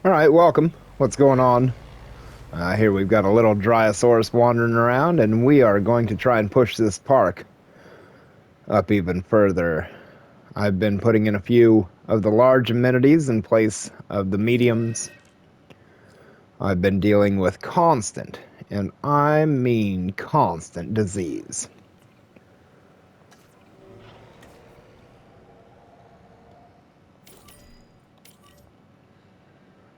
Alright, welcome. What's going on? Here we've got a little Dryosaurus wandering around, and we are going to try and push this park up even further. I've been putting in a few of the large amenities in place of the mediums. I've been dealing with constant, and I mean constant, disease.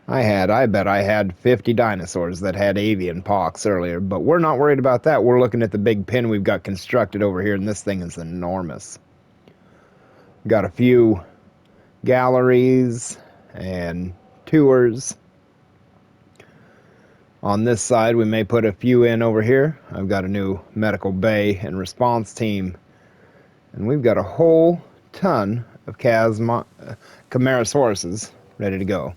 I bet I had 50 dinosaurs that had avian pox earlier, but we're not worried about that. We're looking at the big pen we've got constructed over here, and this thing is enormous. Got a few galleries and tours. On this side, we may put a few in over here. I've got a new medical bay and response team, and we've got a whole ton of Camarasauruses ready to go.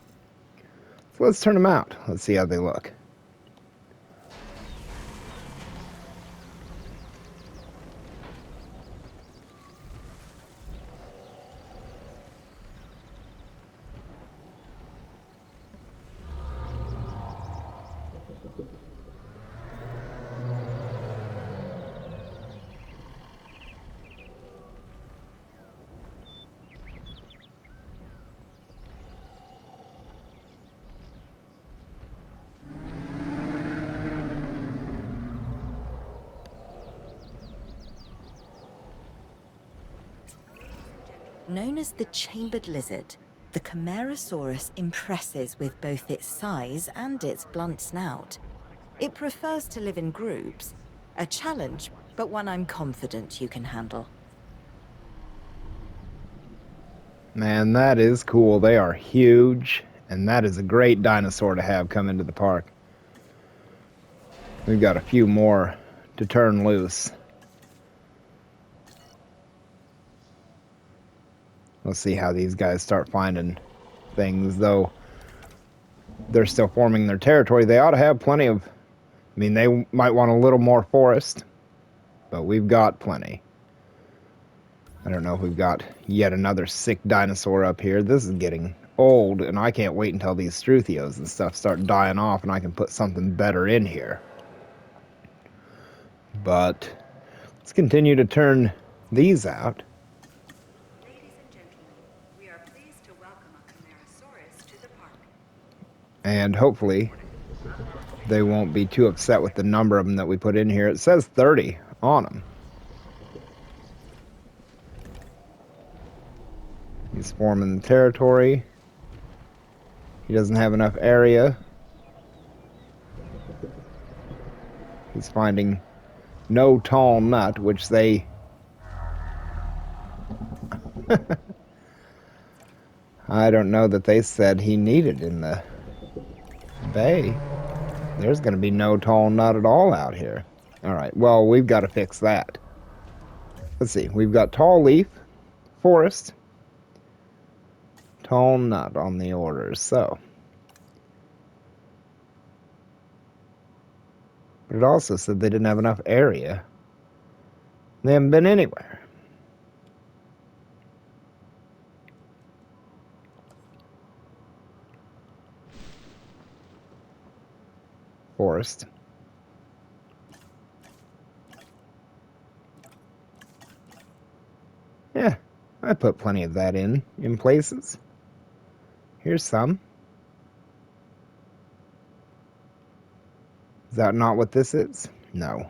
So let's turn them out. Let's see how they look. Known as the chambered lizard, the Camarasaurus impresses with both its size and its blunt snout. It prefers to live in groups, a challenge, but one I'm confident you can handle. Man, that is cool. They are huge, and that is a great dinosaur to have come into the park. We've got a few more to turn loose. Let's see how these guys start finding things, though they're still forming their territory. They ought to have plenty of... I mean, they might want a little more forest, but we've got plenty. I don't know if we've got yet another sick dinosaur up here. This is getting old, and I can't wait until these Struthios and stuff start dying off and I can put something better in here. But let's continue to turn these out. Ladies and gentlemen, we are pleased to welcome a Camarasaurus to the park. And hopefully they won't be too upset with the number of them that we put in here. It says 30 on them. He's forming the territory. He doesn't have enough area. He's finding no tall nut, which they... I don't know that they said he needed in the bay. There's going to be no tall nut at all out here. Alright, well, we've got to fix that. Let's see, we've got tall leaf, forest, tall nut on the orders, so. But it also said they didn't have enough area. They haven't been anywhere. Forest. Yeah, I put plenty of that in places. Here's some. Is that not what this is? No.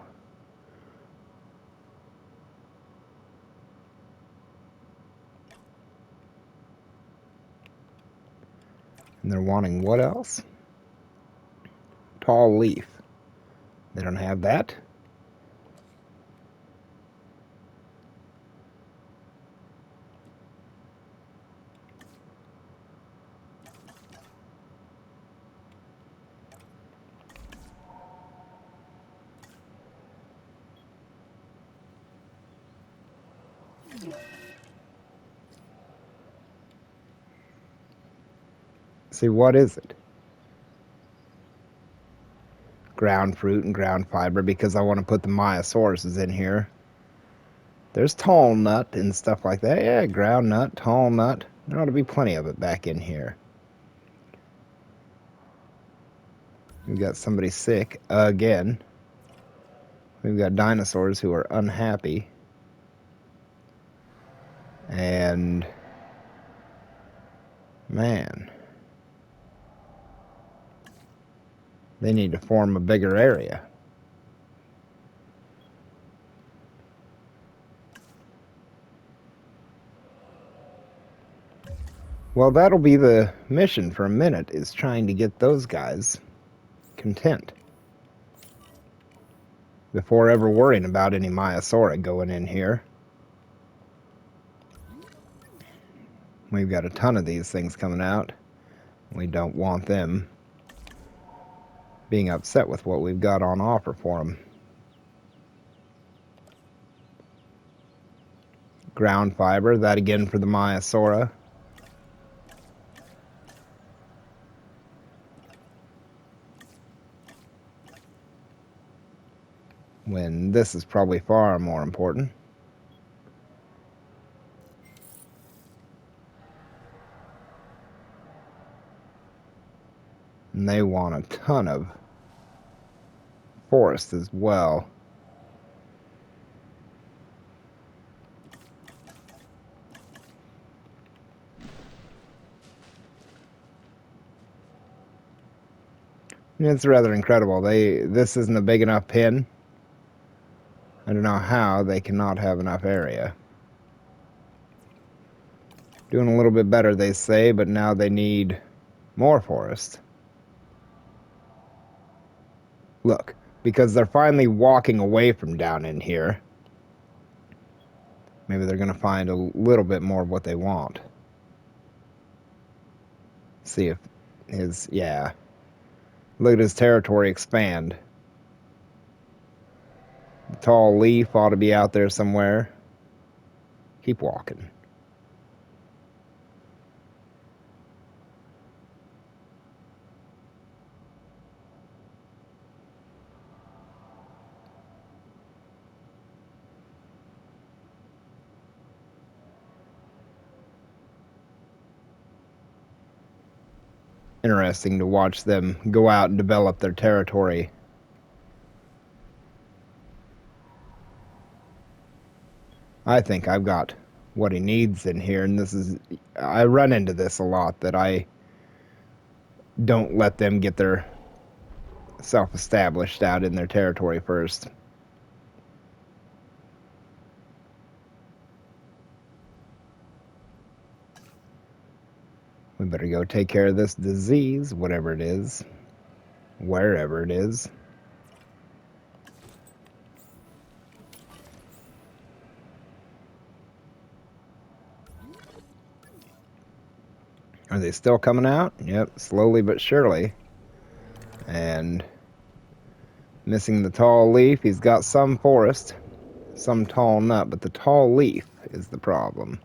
And they're wanting what else? Tall leaf. They don't have that. See, what is it? Ground fruit and ground fiber, because I want to put the Maiasauruses in here. There's tall nut and stuff like that. Yeah, ground nut, tall nut. There ought to be plenty of it back in here. We've got somebody sick again. We've got dinosaurs who are unhappy. And man, they need to form a bigger area. Well, that'll be the mission for a minute, is trying to get those guys content before ever worrying about any Maiasaura going in here. We've got a ton of these things coming out. We don't want them being upset with what we've got on offer for them. Ground fiber, that again for the Maiasaura. When this is probably far more important. And they want a ton of forest as well. And it's rather incredible. This isn't a big enough pin. I don't know how they cannot have enough area. Doing a little bit better, they say, but now they need more forest. Look, because they're finally walking away from down in here. Maybe they're going to find a little bit more of what they want. See if his, yeah. Look at his territory expand. The tall leaf ought to be out there somewhere. Keep walking. Interesting to watch them go out and develop their territory. I think I've got what he needs in here, and this is, I run into this a lot, that I don't let them get their self-established out in their territory first. We better go take care of this disease, whatever it is, wherever it is. Are they still coming out? Yep, slowly but surely. And missing the tall leaf. He's got some forest, some tall nut, but the tall leaf is the problem.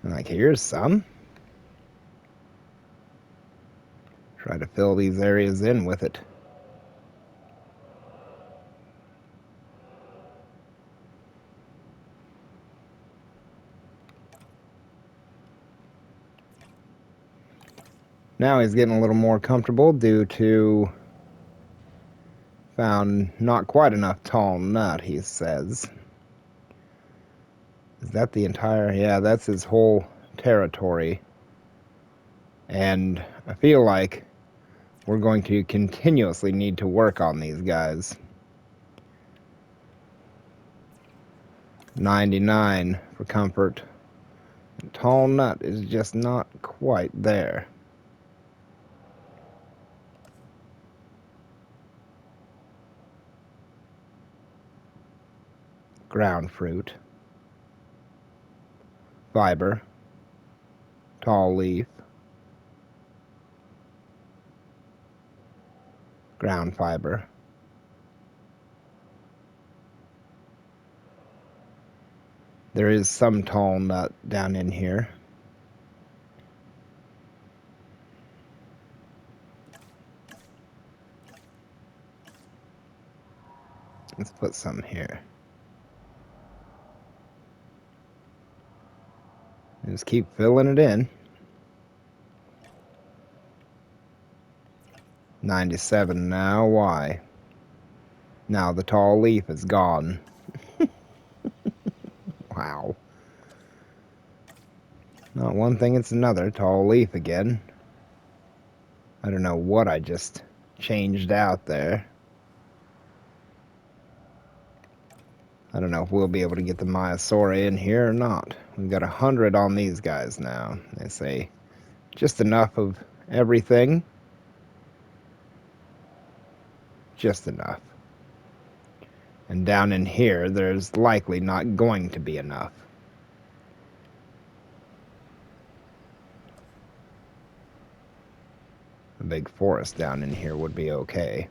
Like, here's some. Try to fill these areas in with it. Now he's getting a little more comfortable due to found not quite enough tall nut, he says. Is that the entire? Yeah, that's his whole territory. And I feel like we're going to continuously need to work on these guys. 99 for comfort. Tall nut is just not quite there. Ground fruit. Fiber. Tall leaf. Ground fiber. There is some tall nut down in here. Let's put some here. Just keep filling it in. 97 now. Why? Now the tall leaf is gone. Wow. Not one thing, it's another. Tall leaf again. I don't know what I just changed out there. I don't know if we'll be able to get the Maiasaura in here or not. We've got 100 on these guys now. They say just enough of everything. Just enough. And down in here, there's likely not going to be enough. A big forest down in here would be okay.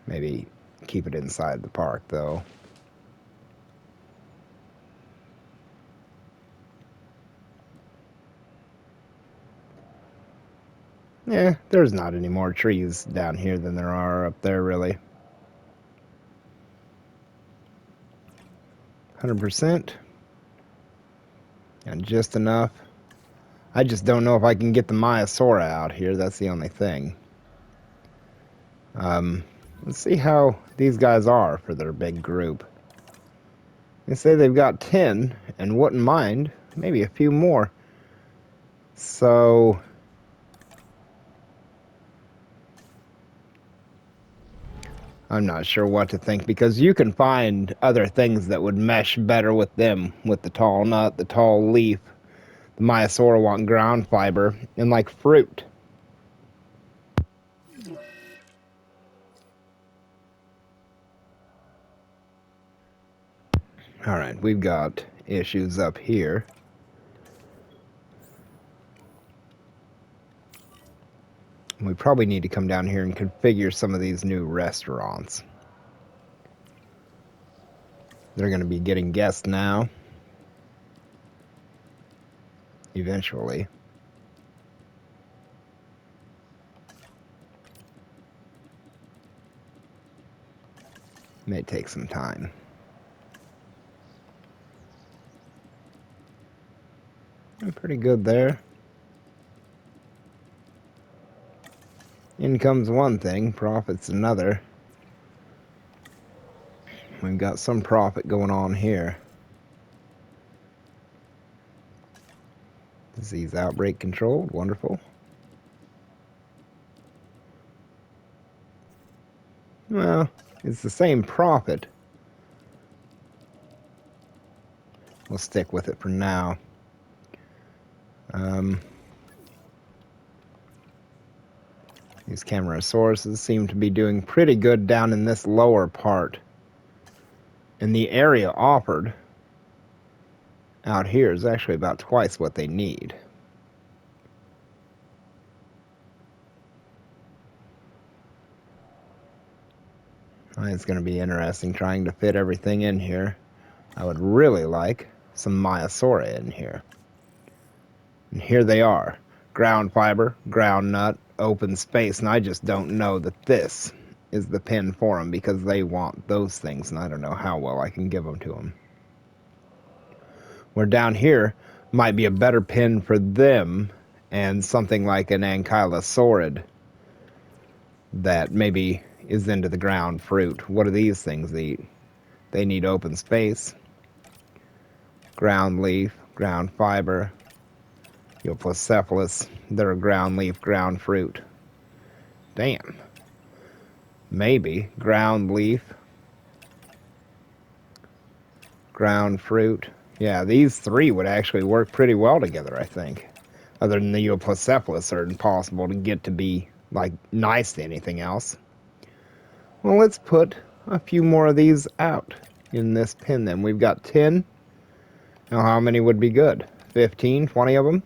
Maybe keep it inside the park, though. Yeah, there's not any more trees down here than there are up there, really. 100%. And just enough. I just don't know if I can get the Maiasaura out here. That's the only thing. Let's see how these guys are for their big group. They say they've got 10 and wouldn't mind maybe a few more. So I'm not sure what to think, because you can find other things that would mesh better with them, with the tall nut, the tall leaf. The Maiasaura want ground fiber and like fruit. Alright, we've got issues up here. We probably need to come down here and configure some of these new restaurants. They're going to be getting guests now. Eventually. May take some time. Pretty good there. Income's one thing, profit's another. We've got some profit going on here. Disease outbreak controlled, wonderful. Well, it's the same profit. We'll stick with it for now. These Camarasauruses seem to be doing pretty good down in this lower part. And the area offered out here is actually about twice what they need. It's going to be interesting trying to fit everything in here. I would really like some Maiasaura in here. And here they are. Ground fiber, ground nut, open space. And I just don't know that this is the pin for them, because they want those things. And I don't know how well I can give them to them. Where down here might be a better pin for them and something like an ankylosaurid that maybe is into the ground fruit. What do these things eat? They need open space, ground leaf, ground fiber. Euoplocephalus, they're a ground leaf, ground fruit. Damn. Maybe ground leaf, ground fruit. Yeah, these three would actually work pretty well together, I think. Other than the Euoplocephalus are impossible to get to be like nice to anything else. Well, let's put a few more of these out in this pin then. We've got 10. Now how many would be good? 15, 20 of them?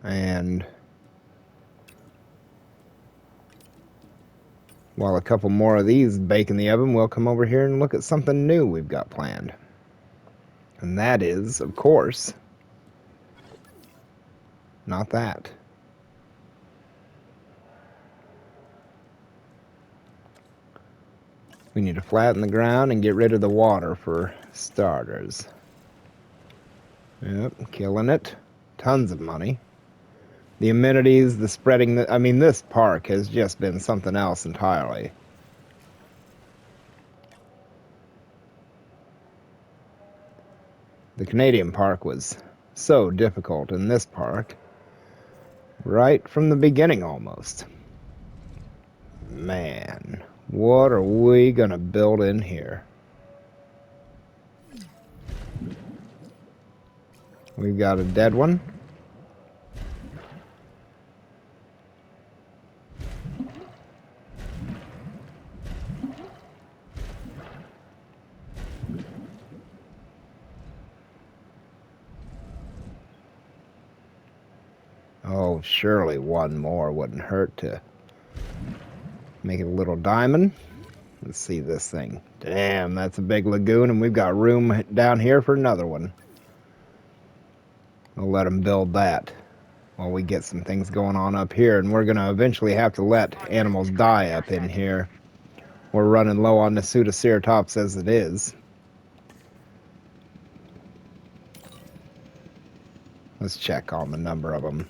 And while a couple more of these bake in the oven, we'll come over here and look at something new we've got planned. And that is, of course, not that. We need to flatten the ground and get rid of the water for starters. Yep, killing it. Tons of money. The amenities, the spreading, I mean, this park has just been something else entirely. The Canadian park was so difficult, in this park, right from the beginning almost. Man, what are we gonna build in here? We've got a dead one. Oh, surely one more wouldn't hurt to make it a little diamond. Let's see this thing. Damn, that's a big lagoon, and we've got room down here for another one. We'll let them build that while we get some things going on up here, and we're going to eventually have to let animals die up in here. We're running low on the Pseudoceratops as it is. Let's check on the number of them.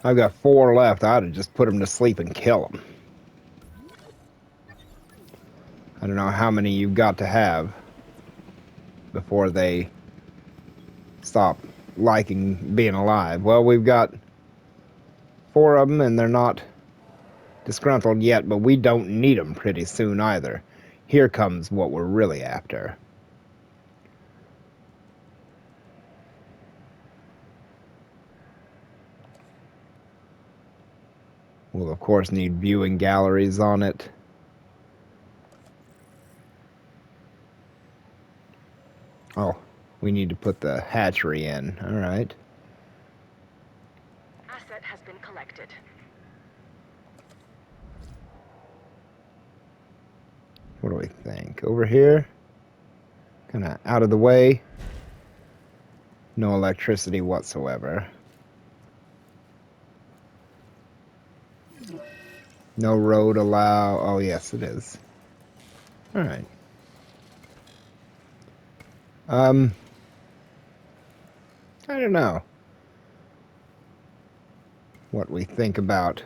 I've got 4 left. I'd have just put them to sleep and kill them. I don't know how many you've got to have before they stop liking being alive. Well, we've got 4 of them, and they're not disgruntled yet, but we don't need them pretty soon either. Here comes what we're really after. We'll, of course, need viewing galleries on it. Oh, we need to put the hatchery in. All right. Asset has been collected. What do we think? Over here? Kind of out of the way. No electricity whatsoever. No road allow. Oh, yes, it is. All right. I don't know what we think about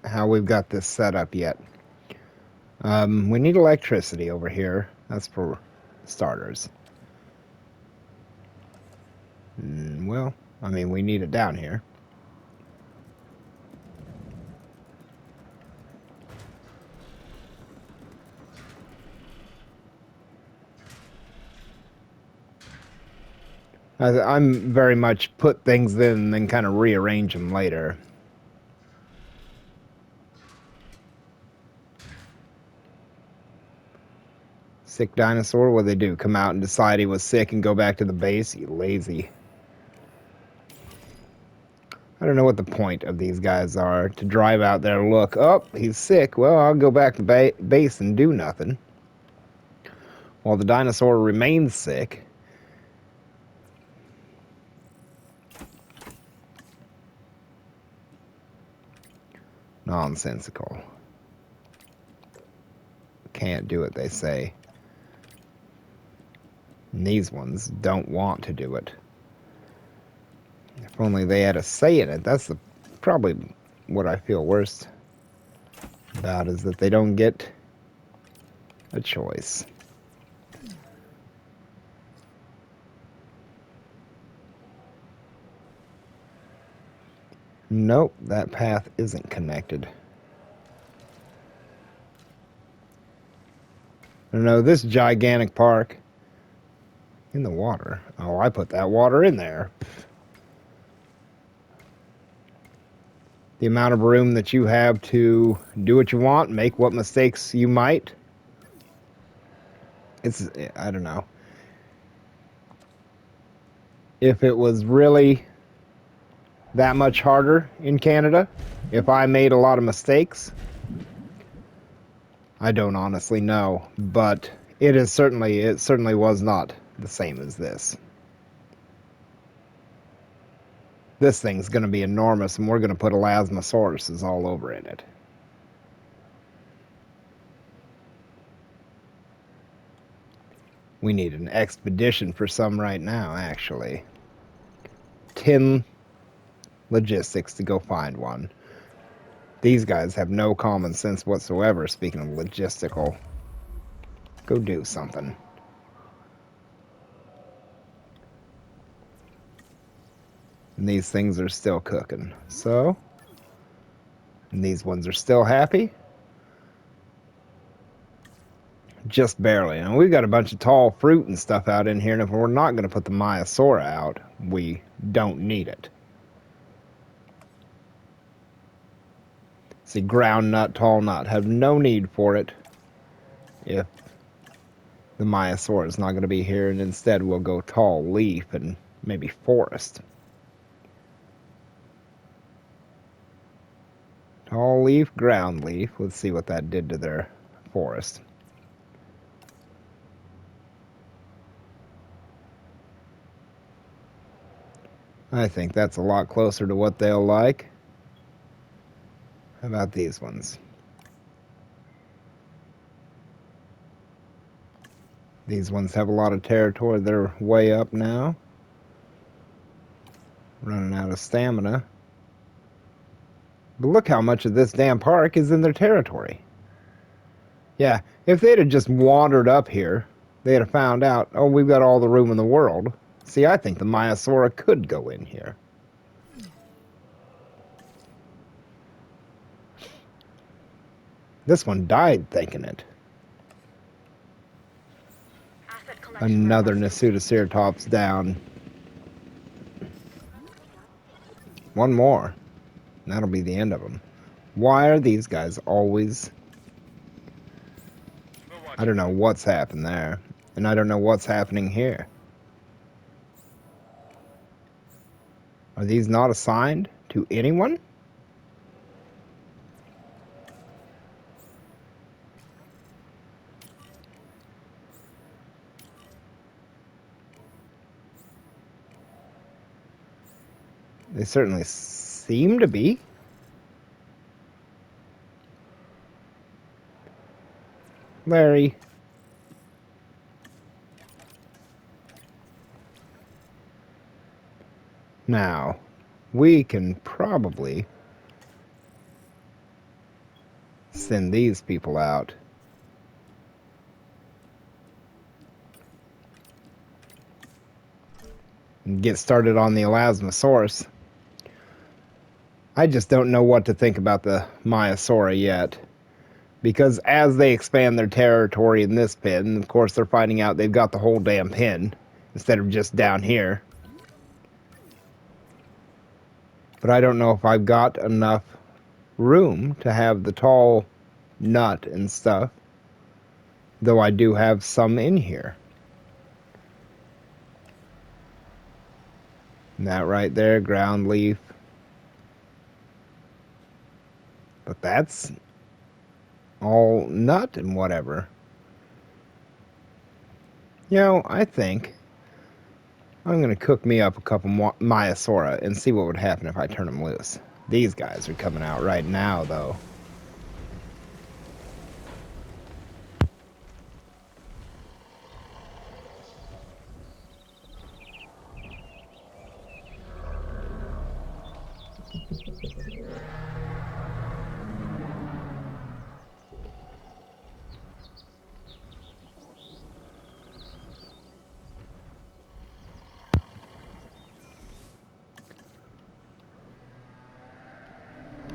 how we've got this set up yet. We need electricity over here. That's for starters. Well, I mean, we need it down here. I'm very much put things in and then kind of rearrange them later. Sick dinosaur, what'd they do? Come out and decide he was sick and go back to the base? You lazy. I don't know what the point of these guys are. To drive out there, look, oh, he's sick. Well, I'll go back to base and do nothing. While the dinosaur remains sick. Nonsensical. Can't do it, they say. And these ones don't want to do it. If only they had a say in it. That's probably what I feel worst about, is that they don't get a choice. Nope, that path isn't connected. I don't know, this gigantic park in the water. Oh, I put that water in there. The amount of room that you have to do what you want, make what mistakes you might. I don't know. If it was really that much harder in Canada, if I made a lot of mistakes, I don't honestly know, but it certainly was not the same as this. This thing's going to be enormous, and we're going to put elasmosauruses all over in it. We need an expedition for some right now, actually. 10 logistics to go find one. These guys have no common sense whatsoever, speaking of logistical. Go do something. And these things are still cooking. So, and these ones are still happy. Just barely. And we've got a bunch of tall fruit and stuff out in here, and if we're not going to put the Maiasaura out, we don't need it. See, ground nut, tall nut. Have no need for it if the Maiasaura is not going to be here, and instead we'll go tall leaf and maybe forest. Tall leaf, ground leaf. Let's see what that did to their forest. I think that's a lot closer to what they'll like. How about these ones? These ones have a lot of territory. They're way up now. Running out of stamina. But look how much of this damn park is in their territory. Yeah, if they'd have just wandered up here, they'd have found out, oh, we've got all the room in the world. See, I think the Maiasaura could go in here. This one died thinking it. Another Nasutoceratops down. One more. That'll be the end of them. Why are these guys always... I don't know what's happened there. And I don't know what's happening here. Are these not assigned to anyone? They certainly seem to be. Larry. Now, we can probably send these people out. And get started on the Elasmosaurus. I just don't know what to think about the Maiasaura yet. Because as they expand their territory in this pin, of course they're finding out they've got the whole damn pin instead of just down here. But I don't know if I've got enough room to have the tall nut and stuff. Though I do have some in here. And that right there, ground leaf. But that's all nut and whatever. You know, I think I'm going to cook me up a couple Maiasaura and see what would happen if I turn them loose. These guys are coming out right now, though.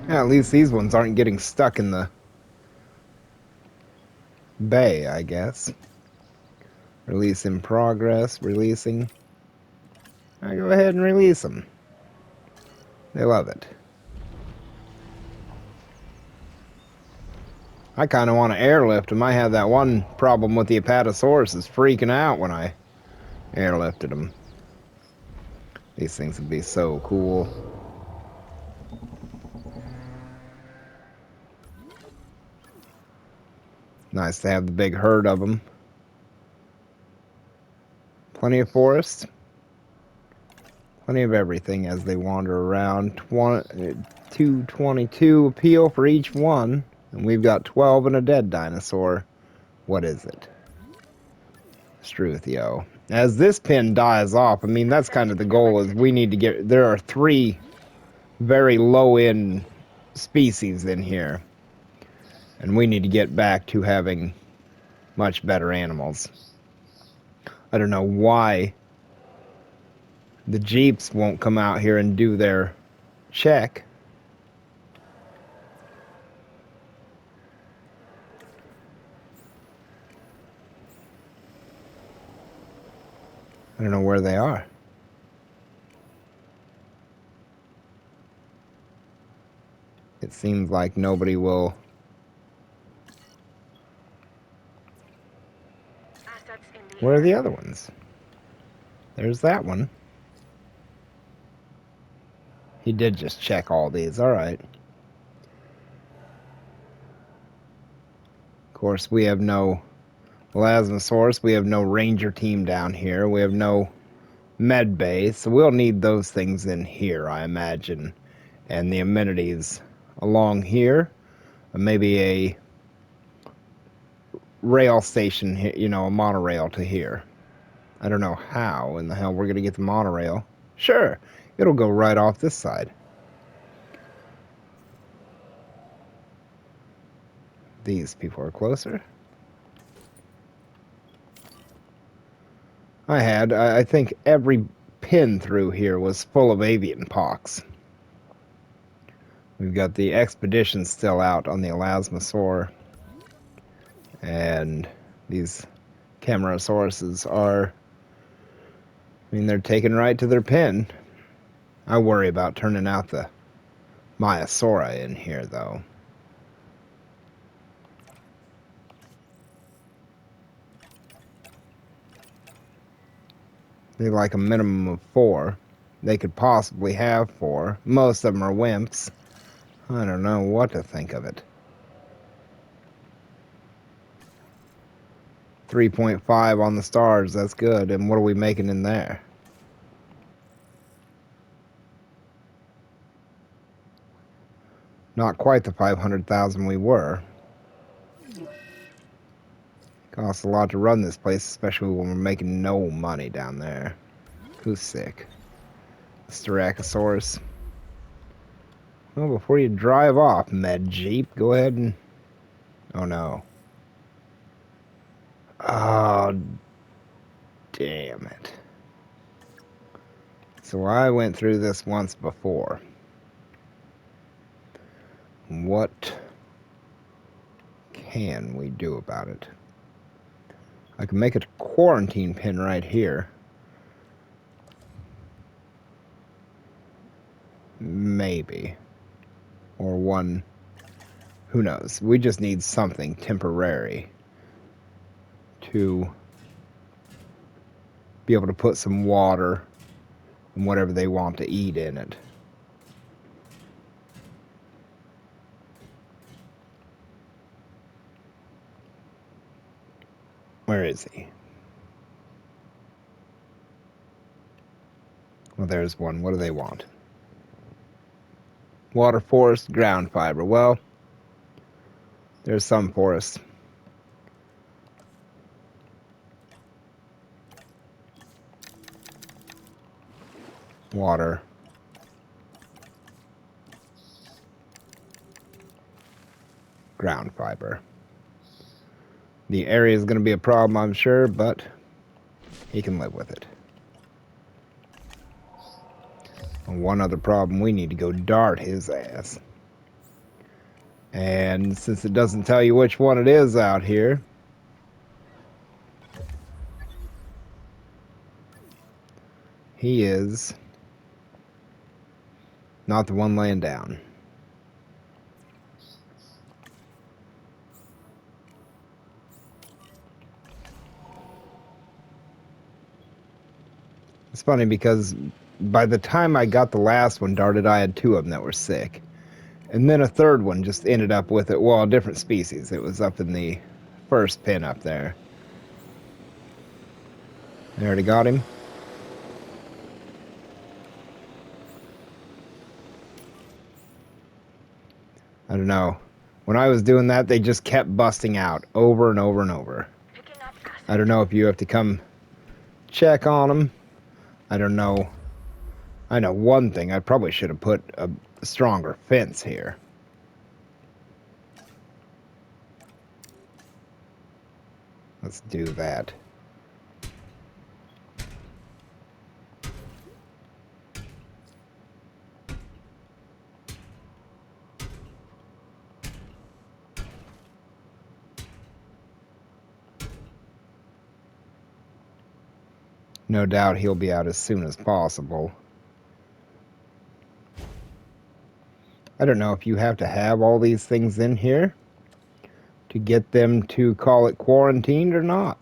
Yeah, at least these ones aren't getting stuck in the bay, I guess. Release in progress, releasing. I go ahead and release them. They love it. I kind of want to airlift them. I had that one problem with the Apatosaurus is freaking out when I airlifted them. These things would be so cool. Nice to have the big herd of them. Plenty of forest. Plenty of everything as they wander around. 222 appeal for each one. And we've got 12 and a dead dinosaur. What is it? Struthio. As this pin dies off, I mean, that's kind of the goal, is we need to get... There are 3 very low-end species in here. And we need to get back to having much better animals. I don't know why the Jeeps won't come out here and do their check. I don't know where they are. It seems like nobody will... Where are the other ones? There's that one. He did just check all these. All right. Of course, we have no Maiasaura. We have no ranger team down here. We have no med bay. So we'll need those things in here, I imagine. And the amenities along here. Maybe a rail station, you know, a monorail to here. I don't know how in the hell we're going to get the monorail. Sure, it'll go right off this side. These people are closer. I think every pin through here was full of avian pox. We've got the expedition still out on the Maiasaura. And these Camarasauruses are... I mean, they're taken right to their pin. I worry about turning out the Maiasaura in here, though. They're like a minimum of 4. They could possibly have 4. Most of them are wimps. I don't know what to think of it. 3.5 on the stars, that's good. And what are we making in there? Not quite the 500,000 we were. Costs a lot to run this place, especially when we're making no money down there. Who's sick? Styracosaurus. Well, before you drive off, Med Jeep, go ahead and... Oh, no. Oh, damn it. So I went through this once before. What can we do about it? I can make a quarantine pin right here. Maybe. Or one. Who knows? We just need something temporary to be able to put some water and whatever they want to eat in it. Where is he? Well, there's one. What do they want? Water forest, ground fiber. Well, there's some forest. Water. Ground fiber. The area is going to be a problem, I'm sure, but he can live with it. And one other problem, we need to go dart his ass. And since it doesn't tell you which one it is out here, he is not the one laying down. It's funny because by the time I got the last one darted, I had 2 of them that were sick. And then a third one just ended up with it. Well, a different species. It was up in the first pin up there. I already got him. I don't know. When I was doing that, they just kept busting out over and over and over. I don't know if you have to come check on them. I don't know. I know one thing. I probably should have put a stronger fence here. Let's do that. No doubt he'll be out as soon as possible. I don't know if you have to have all these things in here to get them to call it quarantined or not.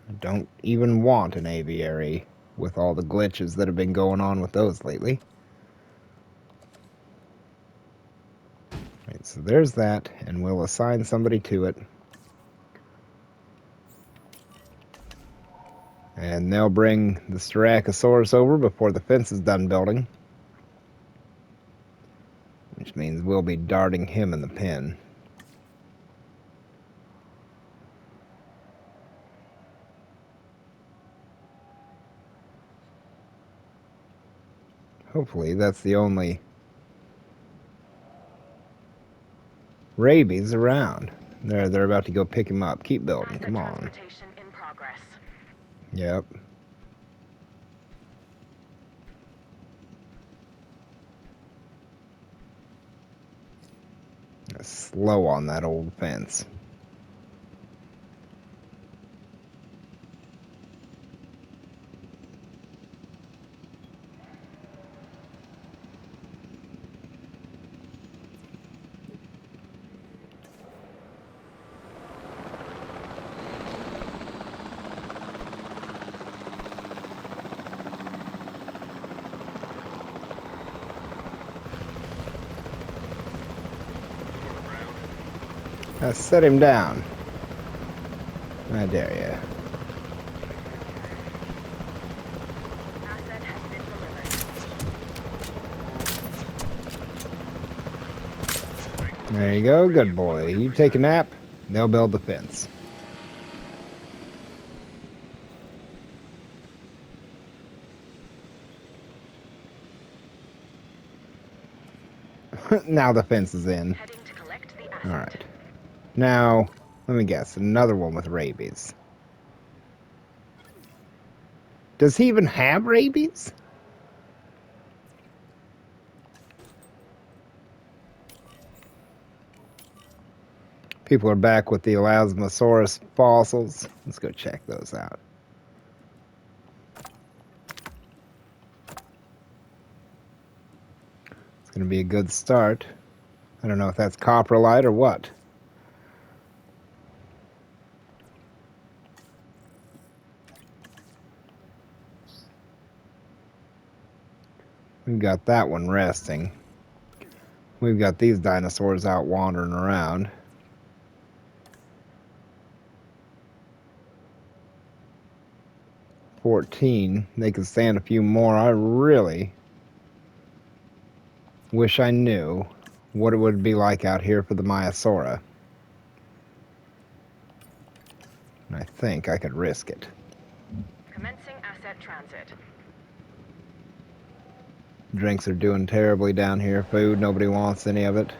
I don't even want an aviary with all the glitches that have been going on with those lately. Right, so there's that, and we'll assign somebody to it. And they'll bring the Styracosaurus over before the fence is done building. Which means we'll be darting him in the pen. Hopefully that's the only rabies around. They're about to go pick him up. Keep building, come on. Transportation in progress. Yep. Slow on that old fence. Set him down. I dare you. Asset has been delivered. There you go, good boy. You take a nap, they'll build the fence. Now the fence is in. Heading to collect the asset. Alright. Now, let me guess, another one with rabies. Does he even have rabies? People are back with the Maiasaura fossils. Let's go check those out. It's going to be a good start. I don't know if that's coprolite or what. We've got that one resting. We've got these dinosaurs out wandering around. $14. They could stand a few more. I really wish I knew what it would be like out here for the Maiasaura. And I think I could risk it. Commencing asset transit. Drinks are doing terribly down here. Food, nobody wants any of it.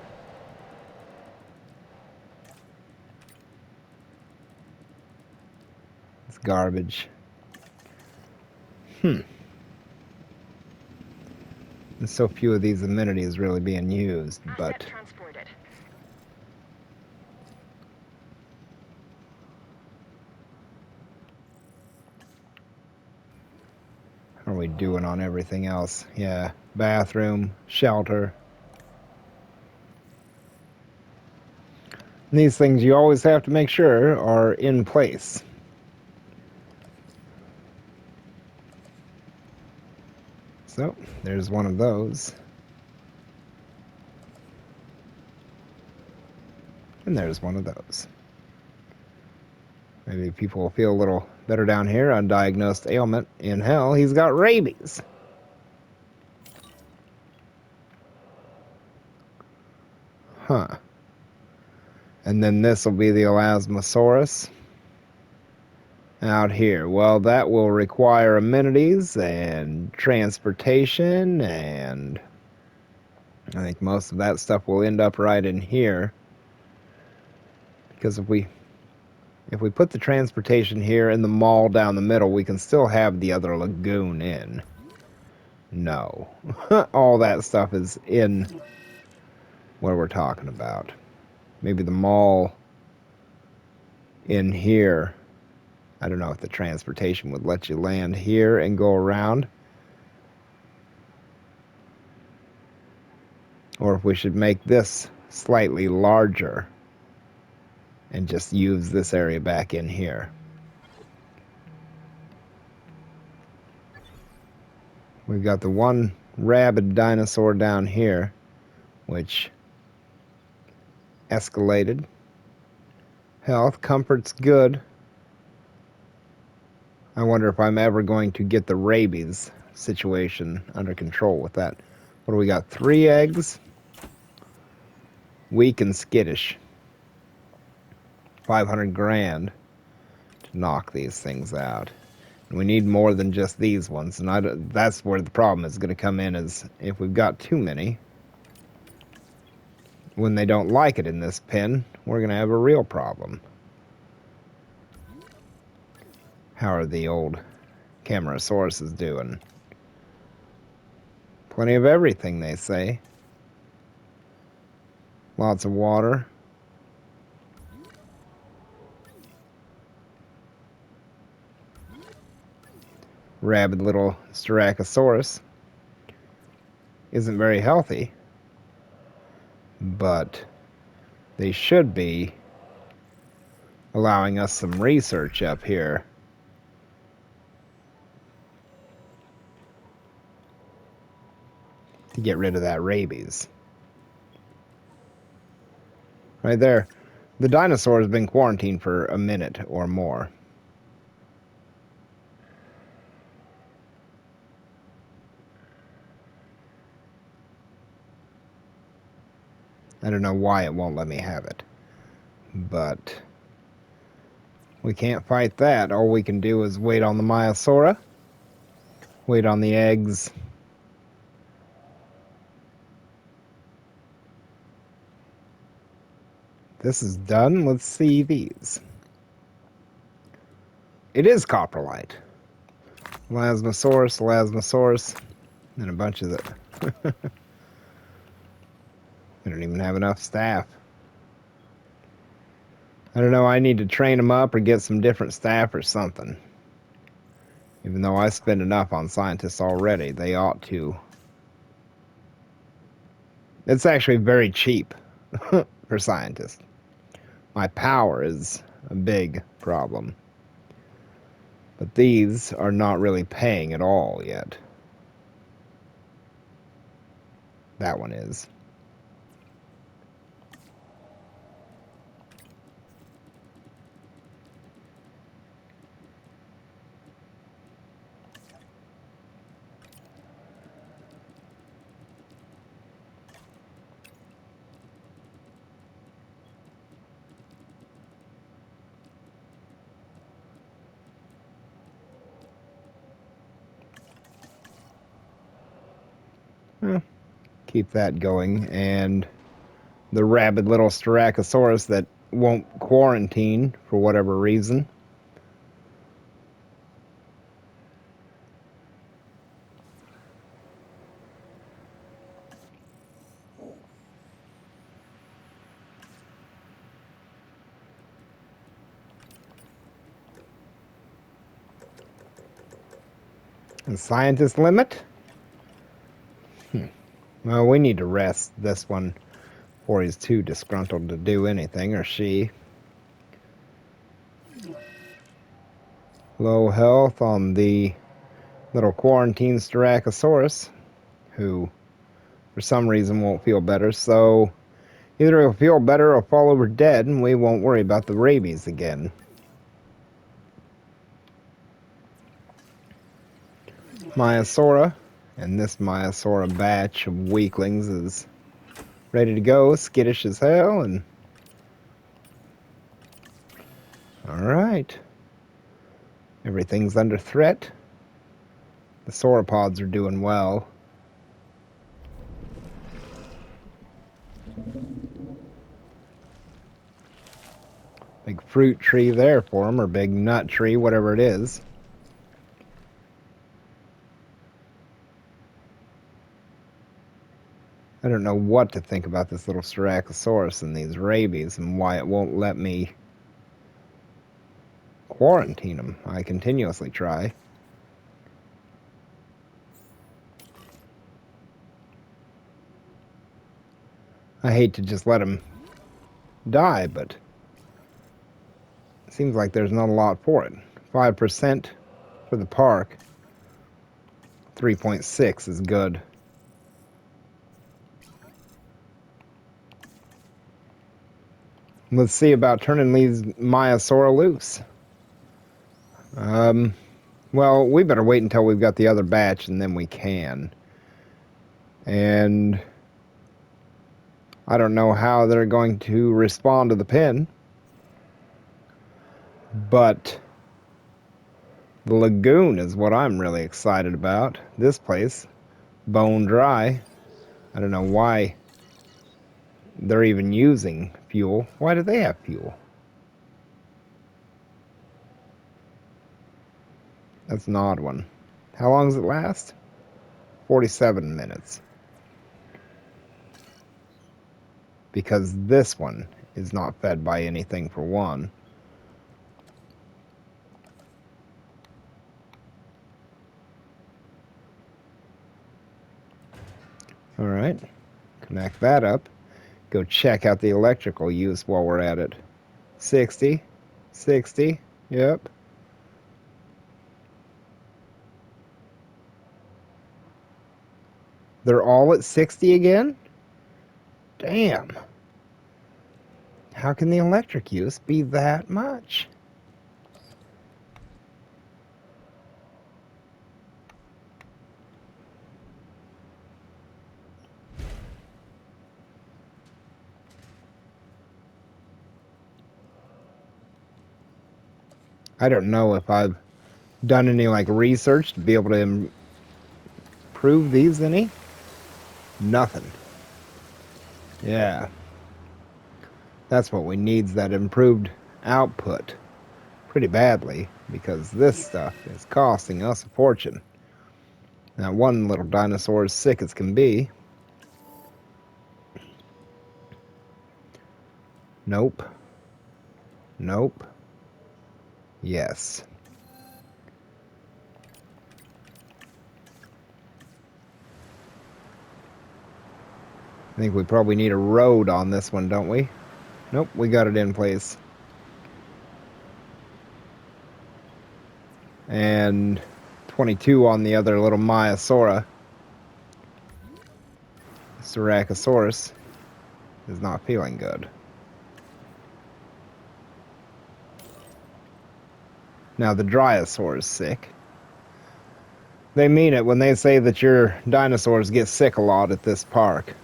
It's garbage. There's so few of these amenities really being used, but Asset transported. how are we doing on everything else? Yeah, bathroom, shelter. And these things you always have to make sure are in place. So, there's one of those. And there's one of those. Maybe people will feel a little better down here. Undiagnosed ailment. In hell, he's got rabies. Huh. And then this will be the Elasmosaurus. out here? Well, that will require amenities and transportation, and I think most of that stuff will end up right in here. Because if we put the transportation here and the mall down the middle, we can still have the other lagoon in. No. All that stuff is in what we're talking about. Maybe the mall in here. I don't know if the transportation would let you land here and go around. Or if we should make this slightly larger and just use this area back in here. We've got the one rabid dinosaur down here, which escalated. Health, comfort's good. I wonder if I'm ever going to get the rabies situation under control with that. What do we got? 3 eggs. Weak and skittish. 500 grand to knock these things out. And we need more than just these ones. And that's where the problem is going to come in, is if we've got too many, when they don't like it in this pen, we're going to have a real problem. How are the old Camarasauruses doing? Plenty of everything, they say. Lots of water. Rabid little Styracosaurus isn't very healthy, but they should be allowing us some research up here. To get rid of that rabies. Right there. The dinosaur has been quarantined for a minute or more. I don't know why it won't let me have it. But we can't fight that. All we can do is wait on the Maiasaura. Wait on the eggs. This is done. Let's see these. It is coprolite. Elasmosaurus, and a bunch of the... We don't even have enough staff. I don't know, I need to train them up or get some different staff or something. Even though I spend enough on scientists already, they ought to. It's actually very cheap for scientists. My power is a big problem. But these are not really paying at all yet. That one is. Keep that going. And the rabid little Styracosaurus that won't quarantine for whatever reason. The scientist limit? Well, we need to rest this one before he's too disgruntled to do anything, or she. Low health on the little quarantine Styracosaurus, who for some reason won't feel better, so either he'll feel better or fall over dead, and we won't worry about the rabies again. Maiasaura, and this Maiasaura batch of weaklings is ready to go, skittish as hell, and alright. Everything's under threat. The sauropods are doing well. Big fruit tree there for them, or big nut tree, whatever it is. I don't know what to think about this little Styracosaurus and these rabies and why it won't let me quarantine them. I continuously try. I hate to just let them die, but it seems like there's not a lot for it. 5% for the park. 3.6 is good. Let's see about turning these Maiasaura loose. Well, we better wait until we've got the other batch, and then we can. And I don't know how they're going to respond to the pin, but the lagoon is what I'm really excited about. This place, bone dry. I don't know why they're even using fuel. Why do they have fuel? That's an odd one. How long does it last? 47 minutes. Because this one is not fed by anything for one. Alright. Connect that up. Go check out the electrical use while we're at it. 60. 60. Yep. They're all at 60 again? Damn. How can the electric use be that much? I don't know if I've done any like research to be able to improve these any. Nothing. Yeah. That's what we need, is that improved output pretty badly, because this stuff is costing us a fortune. Now, one little dinosaur is sick as can be. Nope. Nope. Yes. I think we probably need a road on this one, don't we? Nope, we got it in place. And 22 on the other little Maiasaura. Styracosaurus is not feeling good. Now the Dryosaur is sick. They mean it when they say that your dinosaurs get sick a lot at this park.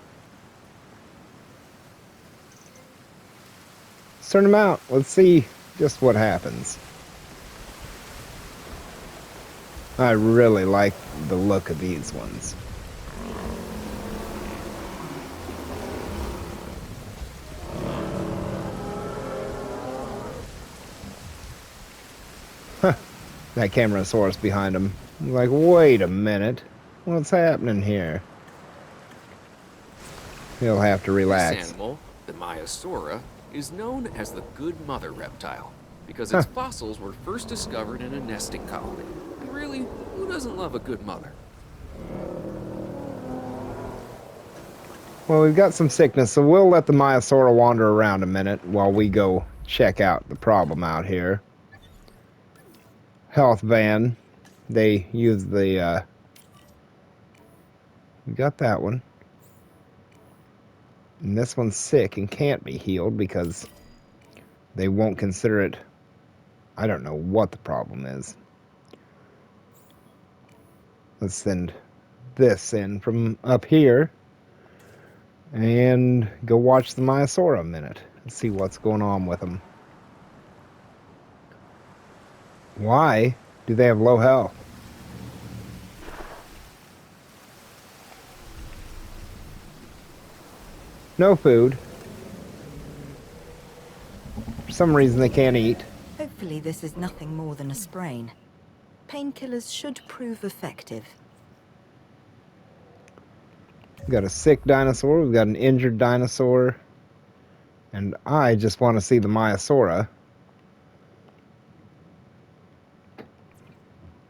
Send them out. Let's see just what happens. I really like the look of these ones. Huh. That Camarasaurus behind him. Like, wait a minute. What's happening here? He'll have to relax. This animal, the Maiasaura, is known as the good mother reptile because its fossils were first discovered in a nesting colony. And really, who doesn't love a good mother? Well, we've got some sickness, so we'll let the Maiasaura wander around a minute while we go check out the problem out here. Health van. They use the, we got that one. And this one's sick and can't be healed because they won't consider it. I don't know what the problem is. Let's send this in from up here and go watch the Maiasaura a minute and see what's going on with them. Why Do they have low health? No food. For some reason they can't eat. Hopefully this is nothing more than a sprain. Painkillers should prove effective. We've got a sick dinosaur, we've got an injured dinosaur, and I just want to see the Maiasaura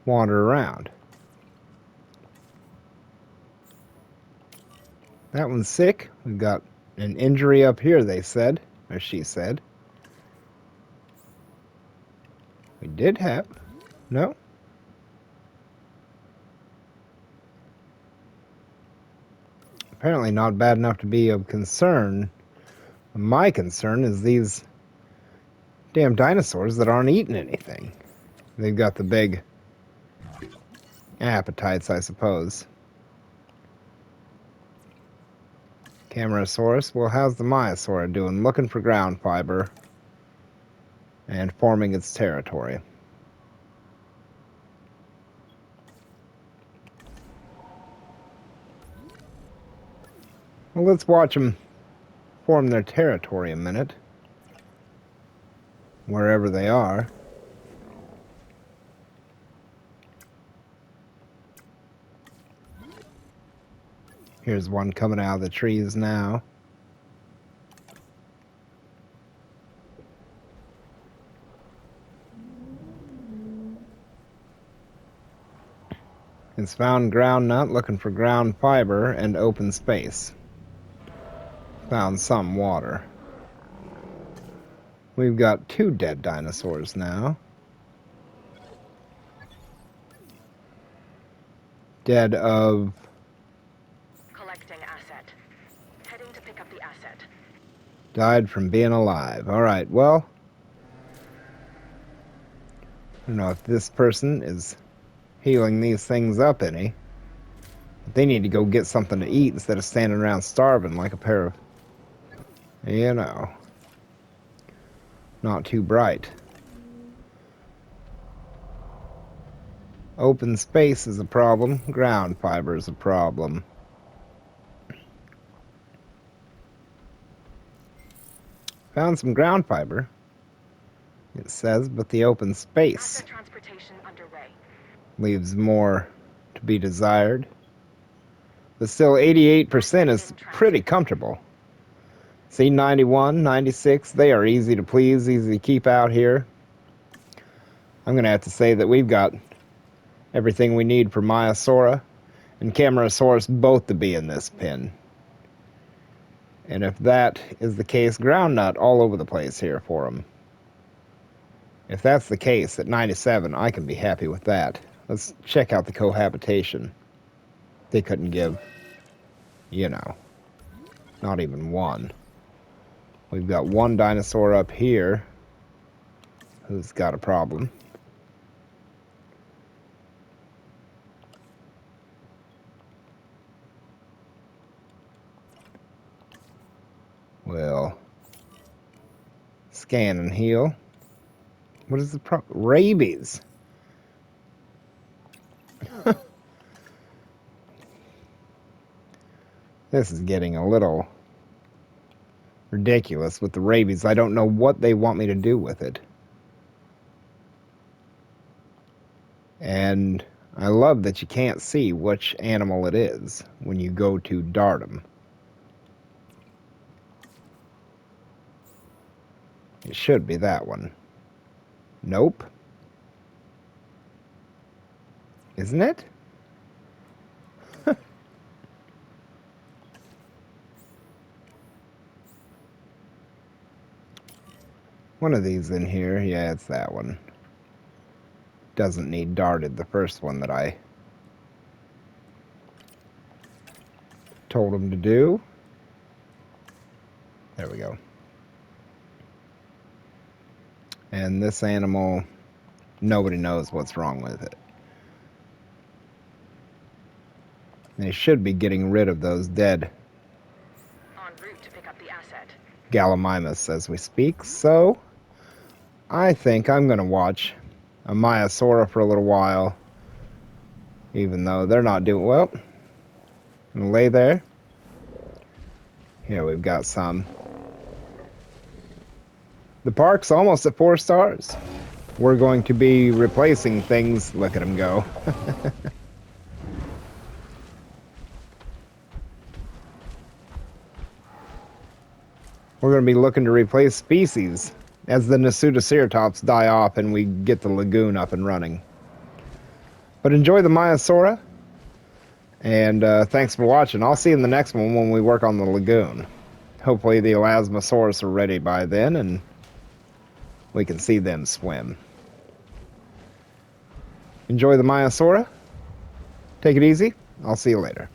wander around. That one's sick. We've got an injury up here, they said, or she said. We did have... No? Apparently not bad enough to be of concern. My concern is these damn dinosaurs that aren't eating anything. They've got the big appetites, I suppose. Camarasaurus. Well, how's the Maiasaura doing? Looking for ground fiber and forming its territory. Well, let's watch them form their territory a minute. Wherever they are. Here's one coming out of the trees now. It's found ground nut, looking for ground fiber and open space. Found some water. We've got 2 dead dinosaurs now. Dead of... Collecting asset. Heading to pick up the asset. Died from being alive. Alright, well... I don't know if this person is healing these things up any. But they need to go get something to eat instead of standing around starving like a pair of... You know... Not too bright. Open space is a problem. Ground fiber is a problem. Found some ground fiber, it says, but the open space Asset transportation underway. leaves more to be desired. But still, 88% is pretty comfortable. See, 91, 96, they are easy to please, easy to keep out here. I'm going to have to say that we've got everything we need for Maiasaura and Camarasaurus both to be in this pen. And if that is the case, ground nut all over the place here for them. If that's the case, at 97, I can be happy with that. Let's check out the cohabitation. They couldn't give, you know, not even one. We've got one dinosaur up here who's got a problem. Well, scan and heal. What is the problem? Rabies. This is getting a little ridiculous with the rabies. I don't know what they want me to do with it. And I love that you can't see which animal it is when you go to dart them. It should be that one. Nope. Isn't it? One of these in here. Yeah, it's that one. Doesn't need darted, the first one that I told him to do. There we go. And this animal, nobody knows what's wrong with it. They should be getting rid of those dead En route to pick up the asset. Gallimimus as we speak, so I think I'm going to watch a Maiasaura for a little while. Even though they're not doing well. I'm gonna lay there. Here we've got some. The park's almost at 4 stars. We're going to be replacing things. Look at them go. We're going to be looking to replace species as the Nasutoceratops die off and we get the lagoon up and running. But enjoy the Maiasaura, and thanks for watching. I'll see you in the next one when we work on the lagoon. Hopefully the Elasmosaurus are ready by then and we can see them swim. Enjoy the Maiasaura. Take it easy. I'll see you later.